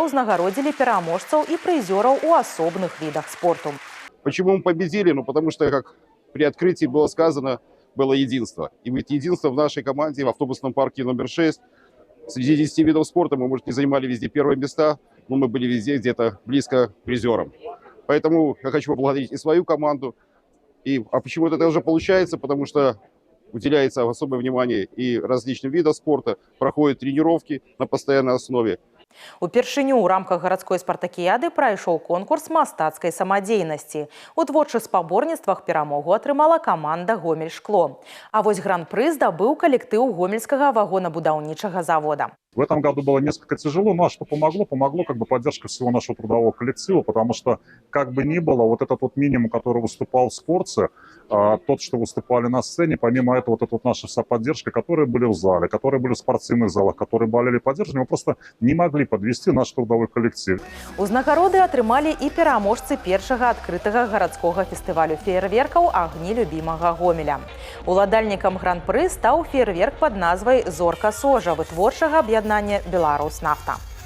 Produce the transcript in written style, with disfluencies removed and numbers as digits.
ўзнагародзілі пераможцаў і прызёраў у асобных видах спорту. Почему мы победили? Ну, потому что, как при открытии было сказано, было единство. И ведь единство в нашей команде в автобусном парке номер 6. Среди 10 видов спорта мы, может, не занимали везде первые места, но мы были везде где-то близко к призерам. Поэтому я хочу поблагодарить и свою команду. А почему это уже получается? Потому что уделяется особое внимание и различным видам спорта, проходят тренировки на постоянной основе. Упершыню ў рамках гарадской спартакіяды прайшоў конкурс мастацкай самадзейнасці. У творчых спаборніцтвах перамогу атрымала каманда «Гомель-Шкло». А вось гран-пры здабыў калектыў гомельскага вагонабудаўнічага завода. В этом году было несколько тяжело, но что помогло? Помогло как бы поддержка всего нашего трудового коллектива, потому что как бы ни было, вот этот вот минимум, который выступал в спорте, тот, что выступали на сцене, помимо этого вот эта вот наша вся поддержка, которые были в зале, которые были в спортивных залах, которые болели поддержкой, мы просто не могли подвести наш трудовой коллектив. Узнагароды атрымалі і пераможцы першага адкрытага гарадскога фестывалю феерверкаў «Агні любімага Гомеля». Уладальнікам гран-пры стаў феерверк пад назвай «Зорка Сожа» вытворчага аб'яднання «Беларуснафта».